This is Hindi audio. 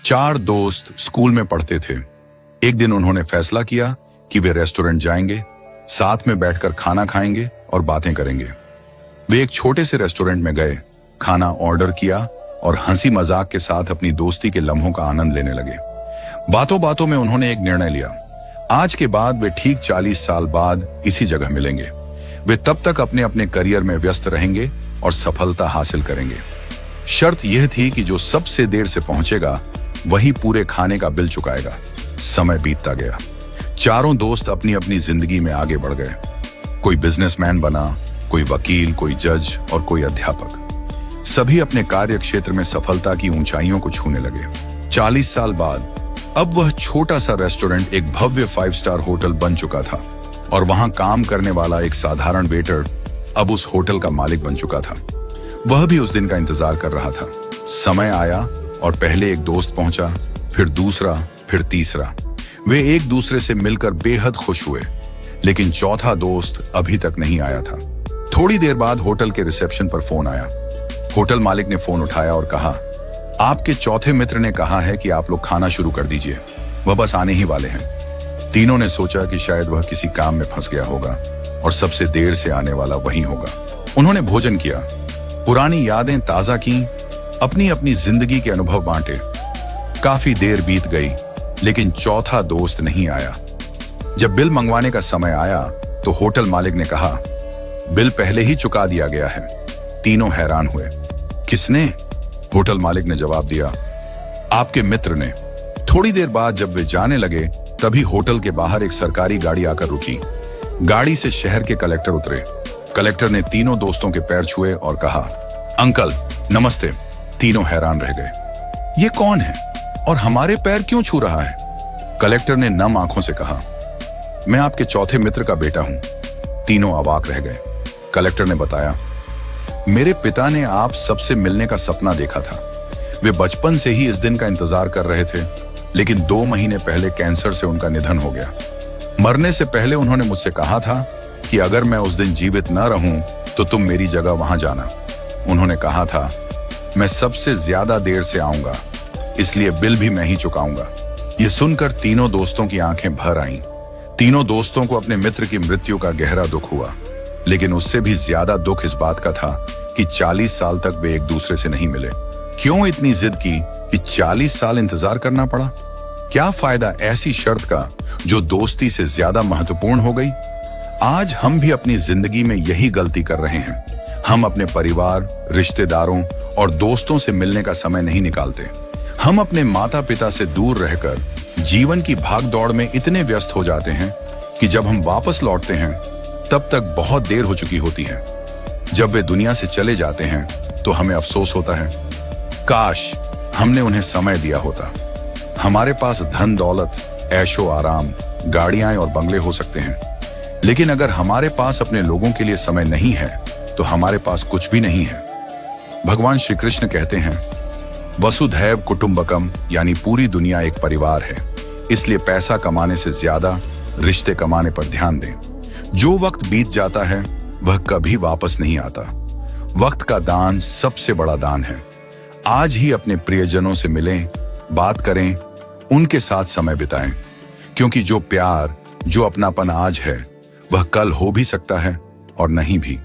चार दोस्त स्कूल में पढ़ते थे। एक दिन उन्होंने फैसला किया कि वे रेस्टोरेंट जाएंगे, साथ में बैठकर खाना खाएंगे और बातें करेंगे। वे एक छोटे से रेस्टोरेंट में गए, खाना ऑर्डर किया और हंसी मजाक के साथ अपनी दोस्ती के लम्हों का आनंद लेने लगे। बातों बातों में उन्होंने एक निर्णय लिया। आज के बाद वे ठीक 40 साल बाद इसी जगह मिलेंगे। वे तब तक अपने अपने करियर में व्यस्त रहेंगे और सफलता हासिल करेंगे। शर्त यह थी कि जो सबसे देर से पहुंचेगा वही पूरे खाने का बिल चुकाएगा। समय बीतता गया। चारों दोस्त अपनी अपनी जिंदगी में आगे बढ़ गए। कोई बिजनेसमैन बना, कोई वकील, कोई जज और कोई अध्यापक। सभी अपने कार्य क्षेत्र में सफलता की ऊंचाइयों को छूने लगे। 40 साल बाद अब वह छोटा सा रेस्टोरेंट एक भव्य 5 स्टार होटल बन चुका था और वहां काम करने वाला एक साधारण वेटर अब उस होटल का मालिक बन चुका था। वह भी उस दिन का इंतजार कर रहा था। समय आया और पहले एक दोस्त पहुंचा, फिर दूसरा, फिर तीसरा। वे एक दूसरे से मिलकर बेहद खुश हुए, लेकिन चौथा दोस्त अभी तक नहीं आया था। थोड़ी देर बाद होटल के रिसेप्शन पर फोन आया। होटल मालिक ने फोन उठाया और कहा, आपके चौथे मित्र ने कहा है कि आप लोग खाना शुरू कर दीजिए, वह बस आने ही वाले हैं। तीनों ने सोचा कि शायद वह किसी काम में फंस गया होगा और सबसे देर से आने वाला वही होगा। उन्होंने भोजन किया, पुरानी यादें ताजा की, अपनी अपनी जिंदगी के अनुभव बांटे। काफी देर बीत गई, लेकिन चौथा दोस्त नहीं आया। जब बिल मंगवाने का समय आया तो होटल मालिक ने कहा, बिल पहले ही चुका दिया गया है। तीनों हैरान हुए। किसने? होटल मालिक ने जवाब दिया, आपके मित्र ने। थोड़ी देर बाद जब वे जाने लगे तभी होटल के बाहर एक सरकारी गाड़ी आकर रुकी। गाड़ी से शहर के कलेक्टर उतरे। कलेक्टर ने तीनों दोस्तों के पैर छुए और कहा, अंकल नमस्ते। तीनों हैरान रह गए। ये कौन है और हमारे पैर क्यों छू रहा है? कलेक्टर ने नम आंखों से कहा, मैं आपके चौथे मित्र का बेटा हूं। तीनों अवाक रह गए। कलेक्टर ने बताया, मेरे पिता ने आप सबसे मिलने का सपना देखा था। वे बचपन से ही इस दिन का इंतजार कर रहे थे, लेकिन 2 महीने पहले कैंसर से उनका निधन हो गया। मरने से पहले उन्होंने मुझसे कहा था कि अगर मैं उस दिन जीवित न रहूं तो तुम मेरी जगह वहां जाना। उन्होंने कहा था, मैं सबसे ज्यादा देर से आऊंगा, इसलिए बिल भी मैं ही चुकाऊंगा। ये सुनकर तीनों दोस्तों की आंखें भर आईं। तीनों दोस्तों को अपने मित्र की मृत्यु का गहरा दुख हुआ, लेकिन उससे भी ज्यादा दुख इस बात का था कि 40 साल तक वे एक दूसरे से नहीं मिले। क्यों इतनी जिद की कि 40 साल इंतजार करना पड़ा? क्या फायदा ऐसी शर्त का जो दोस्ती से ज्यादा महत्वपूर्ण हो गई? आज हम भी अपनी जिंदगी में यही गलती कर रहे हैं। हम अपने परिवार, रिश्तेदारों और दोस्तों से मिलने का समय नहीं निकालते। हम अपने माता पिता से दूर रहकर जीवन की भागदौड़ में इतने व्यस्त हो जाते हैं कि जब हम वापस लौटते हैं तब तक बहुत देर हो चुकी होती है। जब वे दुनिया से चले जाते हैं तो हमें अफसोस होता है, काश हमने उन्हें समय दिया होता। हमारे पास धन दौलत, ऐशो आराम, गाड़ियां और बंगले हो सकते हैं, लेकिन अगर हमारे पास अपने लोगों के लिए समय नहीं है तो हमारे पास कुछ भी नहीं है। भगवान श्री कृष्ण कहते हैं, वसुधैव कुटुंबकम, यानी पूरी दुनिया एक परिवार है। इसलिए पैसा कमाने से ज्यादा रिश्ते कमाने पर ध्यान दें। जो वक्त बीत जाता है वह कभी वापस नहीं आता। वक्त का दान सबसे बड़ा दान है। आज ही अपने प्रियजनों से मिलें, बात करें, उनके साथ समय बिताएं, क्योंकि जो प्यार, जो अपनापन आज है वह कल हो भी सकता है और नहीं भी।